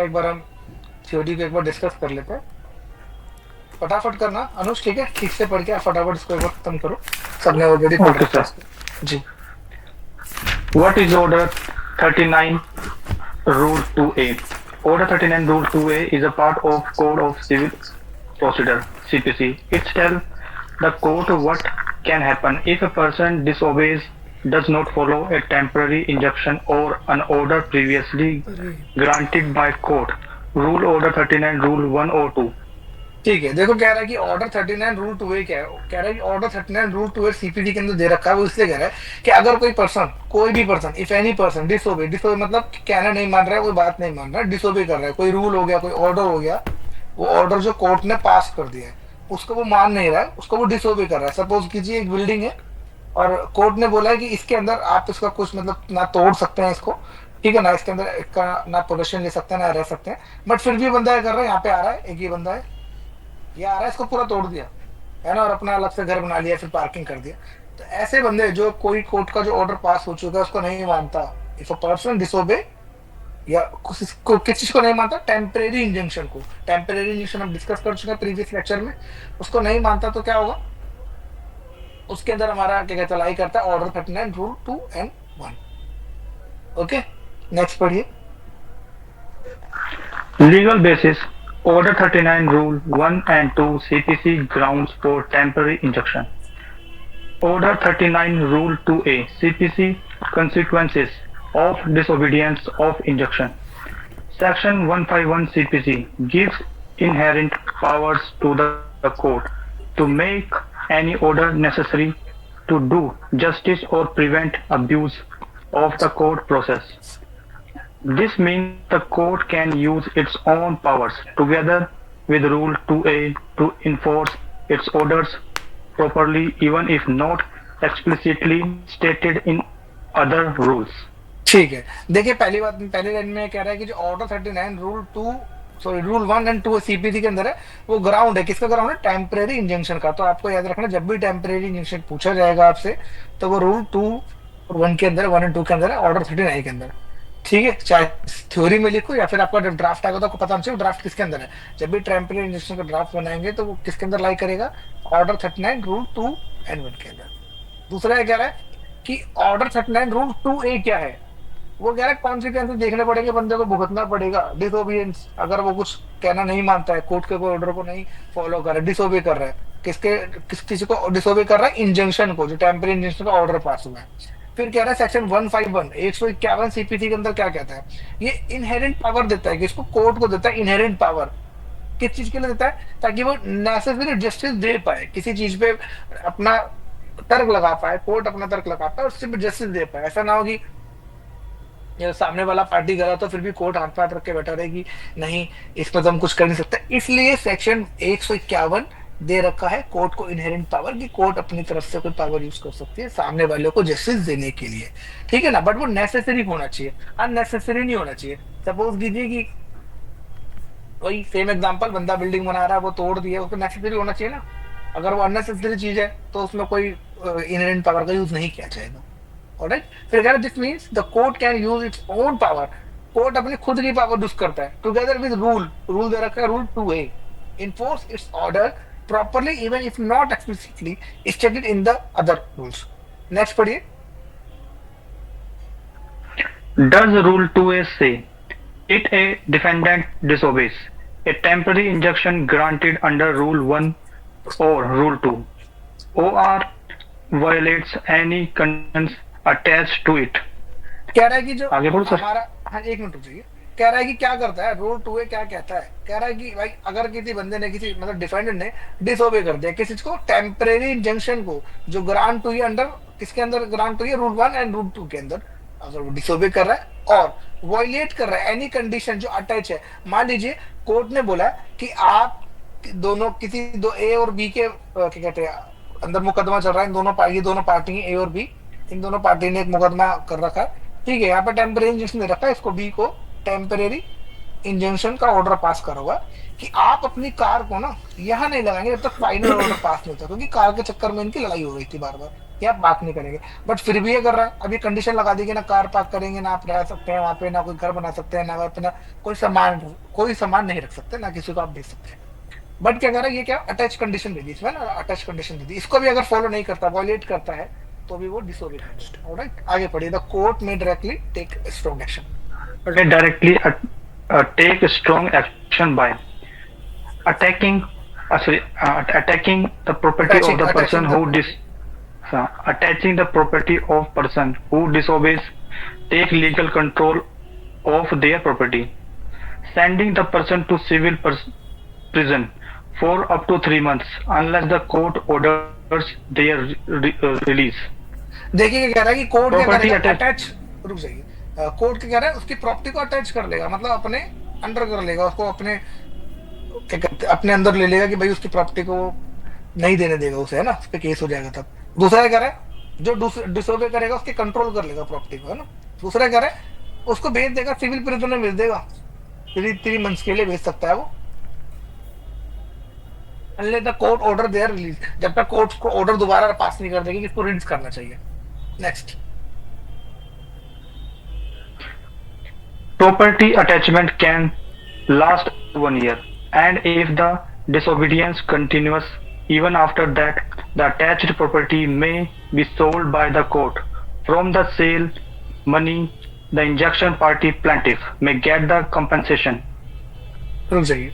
एक बार हम थ्योरी को एक बार डिस्कस कर लेते हैं। फटाफट करना अनुज, ठीक है? ठीक से पढ़ के आप फटाफट इसको एक बार खत्म करो। सबने ऑलरेडी पढ़ Okay, रखा है sir. इसको जी। What is Order 39 Rule 2A? Order 39 Rule 2A is a part of Code of Civil Procedure (CPC). It tells the court what can happen if a person disobeys, does not follow a temporary injunction or an order previously अरे granted by court. Rule Order 39 Rule 1 or 2. ठीक है, देखो कह रहा है कि order 39 rule 2A क्या है। कह रहा है कि ऑर्डर 39 रूल 2A सीपीडी के अंदर दे रखा है। वो इसलिए कह रहा है कि अगर कोई पर्सन, कोई भी person, if any person disobey, disobey मतलब कहना नहीं मान रहा है, कोई बात नहीं मान रहा है, डिसोबे कर रहा है, कोई रूल हो गया, कोई ऑर्डर हो गया, वो ऑर्डर जो कोर्ट ने पास कर दिया है उसको वो मान नहीं रहा है, उसको वो डिसोबे कर रहा है। सपोज कीजिए एक बिल्डिंग है और कोर्ट ने बोला है कि इसके अंदर आप इसका कुछ मतलब ना तोड़ सकते हैं इसको, ठीक है ना, इसके अंदर इसका ना पोजेशन ले सकते हैं ना रह सकते हैं, बट फिर भी बंदा क्या कर रहा है, यहाँ पे आ रहा है, एक ये बंदा है, ये आ रहा है, इसको पूरा तोड़ दिया है ना, और अपना अलग से घर बना लिया, फिर पार्किंग कर दिया। तो ऐसे बंदे जो कोई कोर्ट का जो ऑर्डर पास हो चुका है उसको नहीं मानता, इफ अ पर्सन डिसोबे या किस चीज को नहीं मानता, टेम्परेरी इंजंक्शन को, टेम्परेरी इंजंक्शन हम डिस्कस कर चुके हैं प्रीवियस लेक्चर में, उसको नहीं मानता तो क्या होगा, उसके अंदर हमारा क्या कहता लाई करता है order 39 rule 2 and 1। Okay, next पढ़िए। Legal basis: Order 39 Rule 1 and 2 CPC grounds for temporary injunction. Order 39 Rule 2A CPC consequences of disobedience of injunction. Section 151 CPC gives inherent powers to the court to make any order necessary to do justice or prevent abuse of the court process. This means the court can use its own powers together with Rule 2A to enforce its orders properly even if not explicitly stated in other rules. ठीक है, देखिए पहली बात, पहले line में कह रहा है कि जो order 39 rule 2, sorry rule 1 and 2 CPC के अंदर है, वो ग्राउंड है, किसका ग्राउंड है, टेम्परेरी इंजंक्शन का। तो आपको याद रखना, जब भी टेम्परेरी इंजंक्शन पूछा जाएगा आपसे तो वो रूल 2 और 1 के अंदर, 1 and 2 के अंदर है, ऑर्डर 39 के अंदर। ठीक है, चाहे थ्योरी में लिखो या फिर आपका जब ड्राफ्ट आएगा तो आपको पता चले ड्राफ्ट किसके अंदर है। जब भी टेम्परेरी इंजंक्शन का ड्राफ्ट बनाएंगे तो वो किसके अंदर लाई करेगा, ऑर्डर 39 रूल 2 and 1 के अंदर। दूसरा कह रहा है कि ऑर्डर 39 रूल 2A क्या है, वो कह रहा है कॉन्सिक्वेंसेस देखने पड़ेंगे, बंदे को भुगतना पड़ेगा। डिसोबियंस, अगर वो कुछ कहना नहीं मानता है, कोर्ट के कोई ऑर्डर को नहीं फॉलो कर रहा है, डिसोबे कर रहा है, किस किसी को डिसोबे कर रहा है, इंजंक्शन को, जो टेम्परेरी इंजंक्शन का ऑर्डर पास हुआ है। फिर कह रहा है सेक्शन 151 151 सीपीसी के अंदर क्या कहता है, ये इनहेरेंट पावर देता है, कि इसको कोर्ट को देता है इनहेरेंट पावर। किस चीज के लिए देता है, ताकि वो नेसेसरी जस्टिस दे पाए, किसी चीज पे अपना तर्क लगा पाए, कोर्ट अपना तर्क लगा पाए, उससे भी जस्टिस दे पाए। ऐसा ना हो कि ये सामने वाला पार्टी गलत तो फिर भी कोर्ट हाथ पाथ रख के बैठा रहेगी, नहीं इसमें तो हम कुछ कर नहीं सकते। इसलिए सेक्शन 151 दे रखा है कोर्ट को इनहेरेंट पावर, कि कोर्ट अपनी तरफ से कोई पावर यूज कर सकती है सामने वाले को जस्टिस देने के लिए, ठीक है ना, बट वो नेसेसरी होना चाहिए, अननेसेसरी नहीं होना चाहिए। सपोज कीजिए कि वही सेम एग्जांपल, बंदा बिल्डिंग बना रहा है, वो तोड़ दिया, उसको नेसेसरी होना चाहिए ना। अगर वो अननेसेसरी चीज है तो उसमें कोई इनहेरेंट पावर का यूज नहीं किया जाएगा। ऑलराइट, फिर कह रहा है this means the court can use its own power, court अपनी खुद की पावर यूज करता है, टुगेदर विद रूल, रूल दे रखा है rule 2A, enforce it's order properly even if not explicitly stated in the other rules. Next पढ़िए। Does Rule 2A say, if a defendant disobeys a temporary injunction granted under Rule 1 or Rule 2, or violates any conditions attached to it? कह रहा है कि जो आगे बोलो sir. हमारा, हाँ एक मिनट रुकिए, कह रहा है कि क्या करता है रूल 2A, क्या कहता है, कह रहा है कि भाई अगर किसी बंदे ने, किसी मतलब डिफेंडेंट ने डिसोबे कर दिया किसी को, टेम्परेरी इंजंक्शन को, जो ग्रांट हुई अंडर, किसके अंदर ग्रांट हुई है, रूल 1 and रूल 2 के अंदर, अगर वो डिसोबे कर रहा है और वायलेट कर रहा है एनी कंडीशन जो अटैच है। मान लीजिए कोर्ट ने बोला कि आप दोनों, किसी दो ए और बी के क्या कहते हैं अंदर मुकदमा चल रहा है, इन दोनों पार्टी, दोनों पार्टी ए और बी, इन दोनों पार्टी ने एक मुकदमा कर रखा है, ठीक है, यहाँ पे टेम्परेरी इंजंक्शन दे रखा है, इसको बी को टेम्परेरी इंजंक्शन का ऑर्डर पास करा हुआ कि आप अपनी कार को ना यहाँ नहीं लगाएंगे जब तक फाइनल ऑर्डर पास नहीं होता, क्योंकि कार के चक्कर में इनकी लड़ाई हो रही थी बार बार। कि आप पार्क नहीं करेंगे, बट फिर भी ये कर रहा है। अब ये कंडीशन लगा दी कि ना कार पार्क करेंगे, ना आप रह सकते हैं वहां पे, ना कोई घर बना सकते हैं, ना अपना कोई सामान नहीं रख सकते, ना किसी को आप बेच सकते हैं। बट क्या कह रहा है, ये क्या अटैच कंडीशन दे दी इसमें ना, अटैच कंडीशन दे दी। इसको भी अगर फॉलो नहीं करता, वॉयलेट करता है, तो भी वो डिसोबे करेगा। ऑलराइट, आगे पढ़िए। द कोर्ट में directly take strong action. They directly take strong action by attacking, attacking the property of attaching the person attaching the who property. attaching the property of person who disobeys, take legal control of their property, sending the person to civil prison for up to 3 months unless the court orders their release. देखिए क्या कह रहा है कि court क्या Property करेगा, attach attach. रुक जाइए, कोर्ट क्या कह रहा है, उसकी प्रॉपर्टी को अटैच कर लेगा, मतलब अपने अंडर कर लेगा उसको, अपने क्या कहते हैं, अपने अंदर ले लेगा कि भाई उसकी प्रॉपर्टी को नहीं देने देगा उसे, है ना, उस पर केस हो जाएगा तब। दूसरा क्या कह रहा है, जो डिसोबे करेगा उसके कंट्रोल कर लेगा प्रॉपर्टी को, है ना। दूसरा कह रहा है उसको भेज देगा, सिविल प्रिजन में भेज देगा, 3 मंथ्स के लिए भेज सकता है वो, unless the court order their release, जब तक कोर्ट को ऑर्डर दोबारा पास नहीं कर देगी कि इसको रिलीज करना चाहिए। Next. property attachment can last 1 year, and if the disobedience continues even after that, the attached property may be sold by the court. From the sale money, the injunction party plaintiff may get the compensation. रुक जाइए,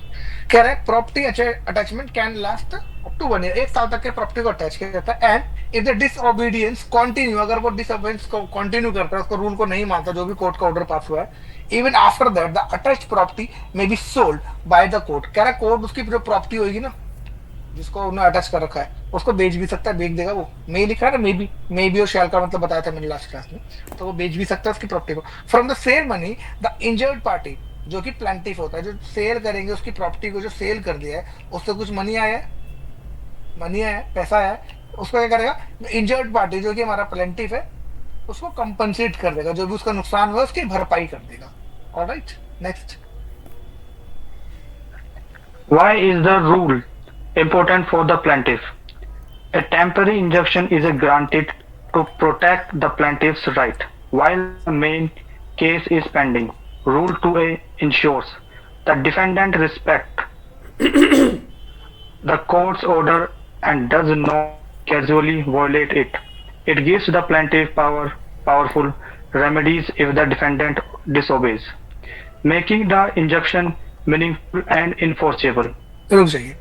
कह रहा है property attachment can last up to 1 year, 1 साल तक के property को attach किया जाता है। And if the disobedience continue, अगर वो डिसओबीडियंस को कंटिन्यू करता है, उसको रूल को नहीं मानता, जो भी कोर्ट का ऑर्डर पास हुआ है, even after that the attached property may be sold by the court. कह रहा है कोर्ट उसकी जो प्रॉपर्टी होगी ना, जिसको उन्होंने अटैच कर रखा है, उसको बेच भी सकता है, बेच देगा वो। मे लिखा है ना, मे बी और शैल का मतलब बताया था मैंने लास्ट क्लास में, तो वो बेच भी सकता है उसकी प्रॉपर्टी को। From the sale money the injured party, जो कि प्लांटिफ होता है, जो सेल करेंगे उसकी प्रॉपर्टी को, जो सेल कर दिया है, उससे कुछ मनी आया है, पैसा आया है, उसको क्या करेगा, इंजर्ड पार्टी जो कि हमारा प्लांटिफ है, उसको कंपनसेट कर देगा, जो भी उसका नुकसान हुआ उसकी भरपाई कर देगा। Alright, next. Why is the rule important for the plaintiff? A temporary injunction is granted to protect the plaintiff's right while the main case is pending. Rule 2A ensures the defendant respect the court's order and does not casually violate it. It gives the plaintiff powerful remedies if the defendant disobeys, making the injunction meaningful and enforceable. रुक जाइए,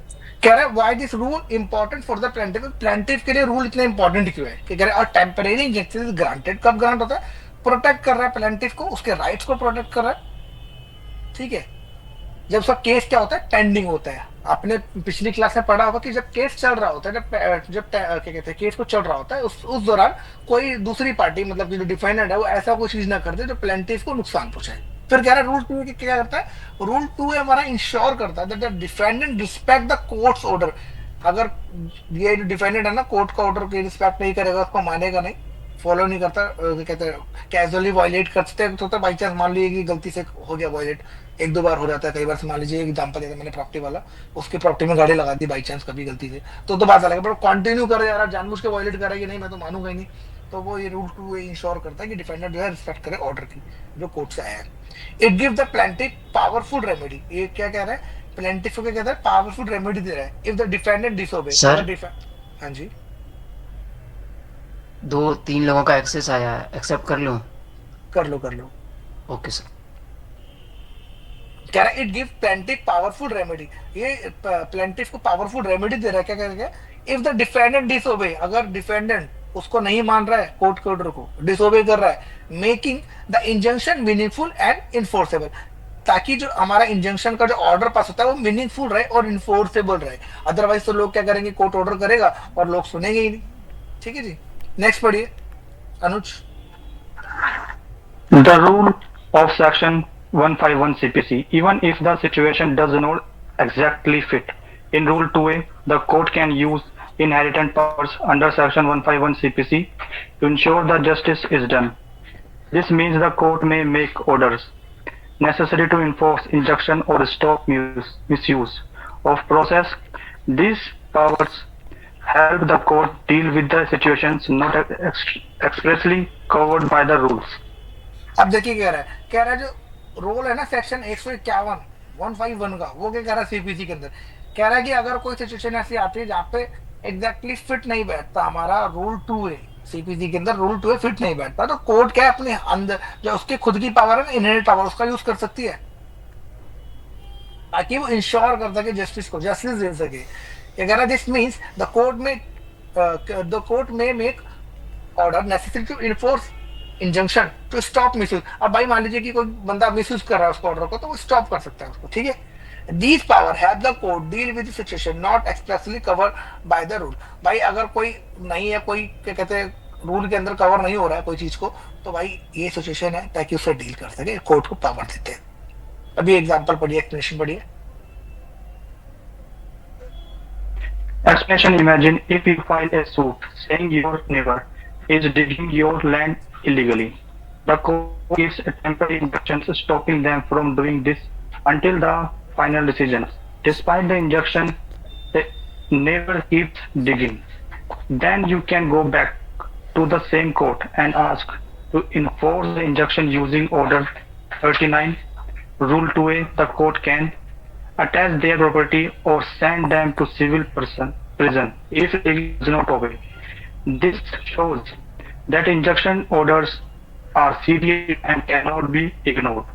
कह रहा है why this rule important for the plaintiff, plaintiff के लिए rule इतना important क्यों है, कि कह रहा है और टेम्परेरी इंजंक्शन इज ग्रांटेड, कब ग्रांट होता है, प्रोटेक्ट कर रहा है प्लांटिफ को, उसके राइट्स को प्रोटेक्ट कर रहा है, ठीक है। जब उसका केस क्या होता है, पेंडिंग होता है। आपने पिछली क्लास में पढ़ा होगा कि जब केस चल रहा होता है, जब क्या कहते हैं, केस को चल रहा होता है, उस दौरान कोई दूसरी पार्टी, मतलब कि जो डिफेंडेंट है, वो ऐसा कोई चीज ना कर दे जो प्लांटिफ को नुकसान पहुंचाए। फिर कह रहा है रूल 2 क्या करता है, रूल 2 हमारा इंश्योर करता है that the defendant respect the courts order. अगर ये जो डिफेंडेंट है ना, कोर्ट का ऑर्डर की रिस्पेक्ट नहीं करेगा, उसको मानेगा नहीं, फॉलो नहीं करता, कहते हैं कैजुअली वायलेट करते हैं, तो बाई चांस मान लीजिए कि गलती से हो गया वायलेट, 1-2 बार हो जाता है, कई बार से मान लीजिए एग्जांपल देता मैंने प्रॉपर्टी वाला, उसकी प्रॉपर्टी में गाड़ी लगा दी बाई चांस कभी गलती से, तो बात अलग है, बट कंटिन्यू कर रहा है, जानबूझ के वायलेट करेगी नहीं, मैं तो मानूंगा ही नहीं। तो वो ये रूल 2 इंश्योर करता है कि डिफेंडर जो है रिस्पेक्ट करे ऑर्डर की, जो कोर्ट से आया है। It give the plaintiff powerful remedy, ये क्या कह रहा है, प्लांटिफ को क्या कहता है, पावरफुल रेमेडी दे रहा है if the defendant disobey. Sir, हाँ जी, 2-3 लोगों का एक्सेस आया है, एक्सेप्ट कर लूं? कर लो। Okay sir. कह रहा है it give plaintiff powerful remedy, ये प्लांटिफ को पावरफुल रेमेडी दे रहा है, क्या करेगा, इफ द डिफेंडेंट डिसोबे, अगर डिफेंडेंट उसको नहीं मान रहा है, कोर्ट के ऑर्डर को डिसोबे कर रहा है, making the injunction meaningful and enforceable, ताकि जो हमारा इंजंक्शन का जो ऑर्डर पास होता है वो मीनिंगफुल रहे और इन्फोर्सेबल रहे। अदरवाइज तो लोग क्या करेंगे, कोर्ट ऑर्डर करेगा और लोग सुनेंगे ही नहीं। ठीक है जी, नेक्स्ट पढ़िए अनुज। The rule of section 151 CPC, even if the situation does not exactly fit in rule 2A, the court can use inherent powers under section 151 CPC to ensure that justice is done. This means the court may make orders necessary to enforce injunction or stop misuse of process. These powers help the court deal with the situations not expressly covered by the rules. अब देखिए कह रहा है जो role है ना section 151 151 का, वो क्या कह रहा है सीपीसी के अंदर, कह रहा है कि अगर कोई सिचुएशन ऐसी आती है जहाँ पे एग्जैक्टली फिट नहीं बैठता हमारा रूल 2 है, सीपीसी के अंदर रूल 2 है फिट नहीं बैठता, तो कोर्ट क्या है अपने अंदर जो उसकी खुद की पावर है ना, इनहेरेंट पावर, उसका यूज कर सकती है ताकि वो इंश्योर कर सके जस्टिस को, जस्टिस दे सके। ये कह रहा है this means the court may make order necessary to enforce injunction to stop misuse. अब भाई मान लीजिए कि कोई बंदा मिसयूज कर रहा है उसको ऑर्डर को, तो वो स्टॉप कर सकता है उसको, ठीक है। These power have the court deal with situation not expressly cover by the rule. भाई अगर कोई नहीं है, कोई क्या कहते हैं रूल के अंदर कवर नहीं हो रहा है कोई चीज को, तो भाई ये सिचुएशन है ताकि उससे डील कर सके, कोर्ट को पावर देते हैं। अभी एग्जांपल पढ़िए, एक्सप्लेनेशन पढ़िए। Explanation: imagine if you file a suit saying your neighbor is digging your land illegally. The court gives a temporary injunction stopping them from doing this until the final decision. Despite the injunction, the neighbor keeps digging. Then you can go back to the same court and ask to enforce the injunction using Order 39, Rule 2A. The court can attach their property or send them to civil prison if they do not obey. This shows that injunction orders are serious and cannot be ignored.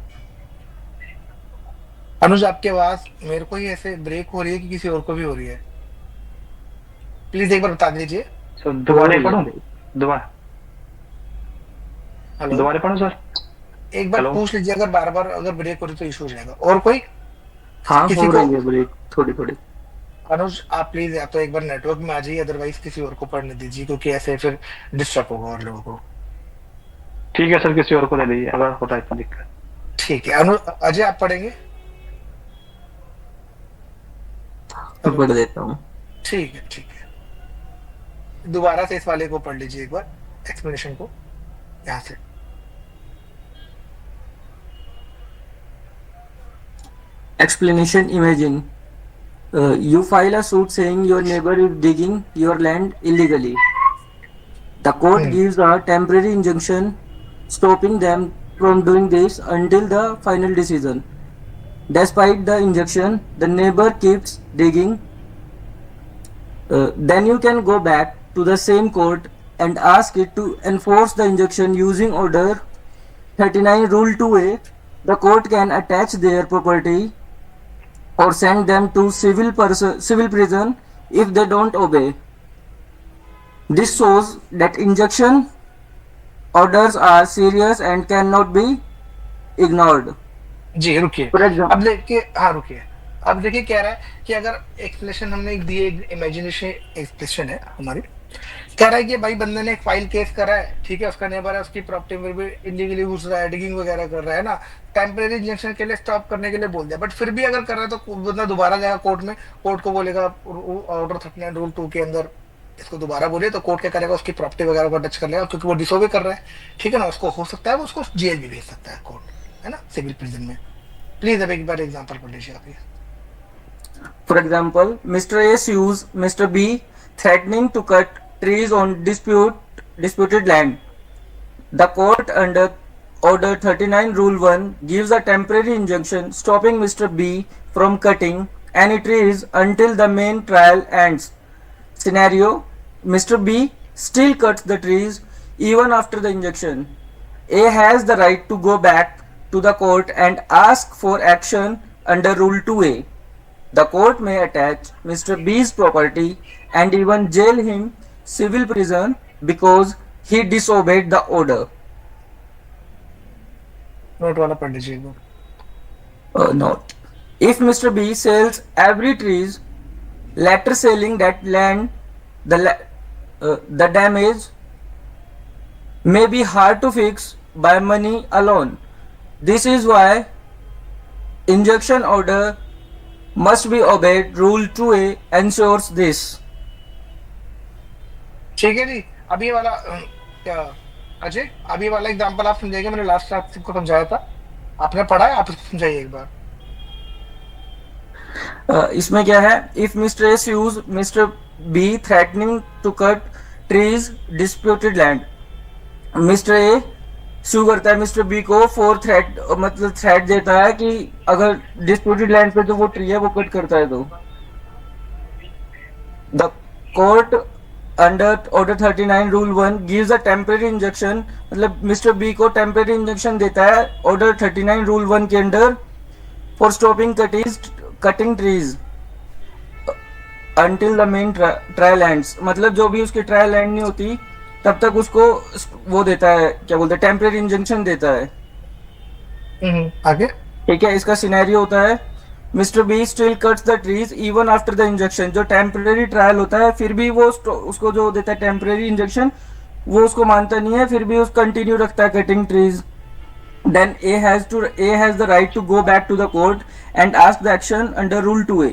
अनुज आपकी आवाज मेरे को ही ऐसे break हो रही है कि किसी और को भी हो रही है, प्लीज एक बार बता दीजिए। So दोबारा पढ़ूं? दोबारा हेलो, दोबारा पढ़ूं सर? एक बार हेलो? पूछ लीजिए, अगर बार बार अगर ब्रेक हो रही तो इशू हो जाएगा। और कोई हाँ किसी हो को? रही है ब्रेक थोड़ी थोड़ी। अनुज आप प्लीज या तो एक बार नेटवर्क में आ जाइए, अदरवाइज किसी और को पढ़ने दीजिए, क्योंकि ऐसे फिर डिस्टर्ब होगा और लोगों को। ठीक है सर, किसी और को दे दीजिए अगर होता है इतना दिक्कत। ठीक है अनुज, अजय आप पढ़ेंगे? तो पढ़ देता हूँ। ठीक है ठीक है, दोबारा से इस वाले को पढ़ लीजिए एक बार, एक्सप्लेनेशन को यहाँ से। Explanation: imagine you file a suit saying your neighbor is digging your land illegally. The court gives a temporary injunction stopping them from doing this until the final decision. Despite the injunction, the neighbor keeps digging. Then you can go back to the same court and ask it to enforce the injunction using Order 39, Rule 2A. The court can attach their property or send them to civil prison if they don't obey. This shows that injunction orders are serious and cannot be ignored. जी रुकिए, For example, अब देखिए, हाँ रुकिए, अब देखिए कह रहा है कि अगर एक्सप्लेनेशन हमने एक दी है, इमेजिनेशन एक्सप्लेनेशन है हमारी, कह रहा है कि भाई बंदे ने एक फाइल केस करा है, ठीक है, उसका नेबर है, उसकी प्रॉपर्टी में भी इलीगली घुस रहा है, डिगिंग वगैरह कर रहा है ना, टेम्परेरी इंजंक्शन के लिए स्टॉप करने के लिए बोल दिया, बट फिर भी अगर कर रहा है तो बंदा दोबारा जाएगा कोर्ट में, कोर्ट को बोलेगा ऑर्डर 39 रूल 2 के अंदर इसको दोबारा बोलिए, तो कोर्ट क्या करेगा, उसकी प्रॉपर्टी वगैरह को टच कर लेगा, क्योंकि वो डिसोबे कर रहा है, ठीक है ना, उसको हो सकता है वो उसको जेल भी भेज सकता है कोर्ट, है ना, सिविल प्रिजन में। प्लीज अब एक बार एग्जांपल पढ़ लीजिए आप ये। for example, Mr. A sues Mr. B threatening to cut trees on disputed land. The court under Order 39 Rule 1 gives a temporary injunction stopping Mr. B from cutting any trees until the main trial ends. Scenario: Mr. B still cuts the trees even after the injunction. A has the right to go back to the court and ask for action under Rule 2A. The court may attach Mr. B's property and even jail him civil prison because he disobeyed the order. Note वाला पढ़ लीजिए एक बार। Note: if Mr. B sells every trees, later selling that land, the damage may be hard to fix by money alone. This is why injunction order must be obeyed. Rule 2A ensures this. ठीक है जी, अभी वाला क्या अजय, अभी वाला example आप समझाइए, मैंने लास्ट आपको समझाया था, आपने पढ़ा है, आप इसको समझाइए एक बार। इसमें क्या है, if Mr. A sues Mr. B threatening to cut trees disputed land. Mister A sue करता है मिस्टर बी को फॉर थ्रेट, मतलब थ्रेट देता है कि अगर डिस्प्यूटेड लैंड पे जो वो ट्री है वो कट करता है तो the court under order 39 rule 1 gives a temporary injection, मतलब मिस्टर बी को टेम्परेरी इंजेक्शन देता है ऑर्डर 39 रूल 1 के under for stopping cutting trees until the main trial ends, मतलब जो भी उसकी ट्रायल एंड नहीं होती तब तक उसको वो देता है, क्या बोलते हैं, टेम्परेरी इंजेक्शन देता है। आगे ठीक है, इसका सिनेरियो होता है mister be still cuts the trees even after the injection, जो टेम्परेरी ट्रायल होता है फिर भी वो उसको जो देता है टेम्परेरी इंजेक्शन वो उसको मानता नहीं है, फिर भी उस कंटिन्यू रखता है cutting trees. Then A has the right to go back to the court and ask the action under rule 2A,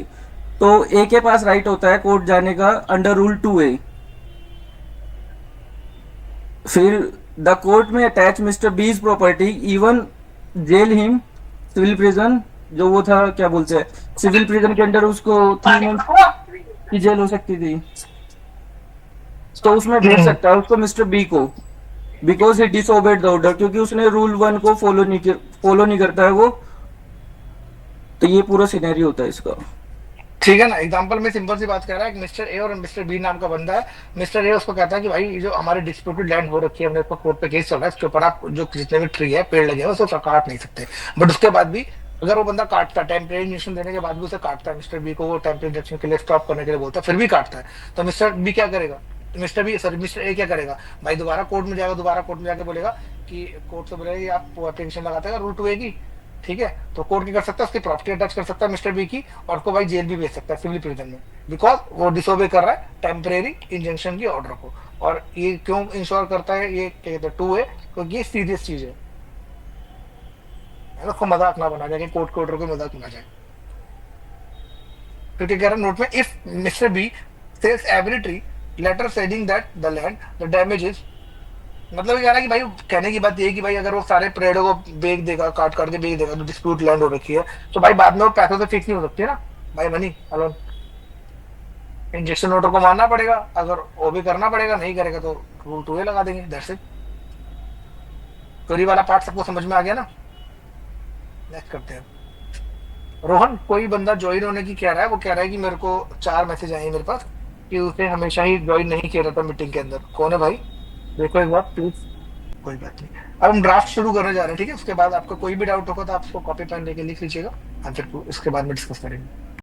तो ए के पास राइट होता है कोर्ट जाने का अंडर रूल 2A। फिर the court may attach mister B's property even jail him civil prison, जो वो था क्या बोलते हैं सिविल प्रिजन के अंडर उसको 3 मंथ की जेल हो सकती थी, तो उसमें भेज सकता है उसको मिस्टर बी को बिकॉज ही डिसओबेड द ऑर्डर, क्योंकि उसने रूल 1 को फॉलो नहीं करता है वो। तो ये पूरा सिनेरियो होता है इसका। ठीक है ना, एग्जांपल में सिंपल सी बात कर रहा है, एक मिस्टर ए और मिस्टर बी नाम का बंदा है। मिस्टर ए उसको कहता है कि भाई ये जो हमारे डिस्प्यूटेड लैंड हो रखी है, हमने इसको कोर्ट पे केस चल रहा है, इसके ऊपर आप जो जितने भी ट्री है पेड़ लगे हैं उसको काट नहीं सकते। बट उसके बाद भी अगर वो बंदा काटता है, टेम्परेरी इंजेक्शन देने के बाद भी उसे काटता है, मिस्टर बी को वो टेम्परेरी इंजेक्शन के लिए स्टॉप करने के लिए बोलता है, फिर भी काटता है, तो मिस्टर बी क्या करेगा, मिस्टर ए क्या करेगा भाई, दोबारा कोर्ट में जाएगा, दोबारा कोर्ट में जाके बोलेगा कि कोर्ट से बोलेगा आप एप्लीकेशन लगाते हैं रूल 2A की, ठीक है, तो कोर्ट क्या कर सकता है, उसकी प्रॉपर्टी अटैच कर सकता है मिस्टर बी की, और उसको भाई जेल भी भेज सकता है सिविल प्रिजन में, बिकॉज वो डिसोबे कर रहा है टेम्परेरी इंजंक्शन की ऑर्डर को। और ये क्यों इंश्योर करता है, ये क्या कहते हैं 2A, क्योंकि ये सीरियस चीज है ना, उसको मजाक ना बना जाए, कोर्ट के ऑर्डर को मजाक ना जाए। क्योंकि कह रहा है नोट में, if mister B sells every tree later ceding that the land the damages, मतलब ये कह रहा है कि भाई कहने की बात ये है कि भाई अगर वो सारे पेड़ों को बेच देगा, काट करके बेच देगा, तो डिस्प्यूट लैंड हो रखी है, तो भाई बाद में वो पैसों से फिक्स नहीं हो सकती है ना भाई, मनी अलोन इंजेक्शन ऑर्डर को मानना पड़ेगा, अगर वो भी करना पड़ेगा, नहीं करेगा तो रूल 2A लगा देंगे, दैट्स इट। क्वेरी वाला पार्ट सबको समझ में आ गया ना। नेक्स्ट करते हैं। रोहन, कोई बंदा ज्वाइन होने की कह रहा है, वो कह रहा है कि मेरे को 4 मैसेज आए मेरे पास कि उसे हमेशा ही ज्वाइन नहीं किया जाता मीटिंग के अंदर। कौन है भाई, देखो एक बार प्लीज। कोई बात नहीं, अब हम ड्राफ्ट शुरू करने जा रहे हैं, ठीक है। उसके बाद आपको कोई भी डाउट होगा तो आप उसको कॉपी पेन लेके लिख लीजिएगा, हम फिर इसके बाद में डिस्कस करेंगे।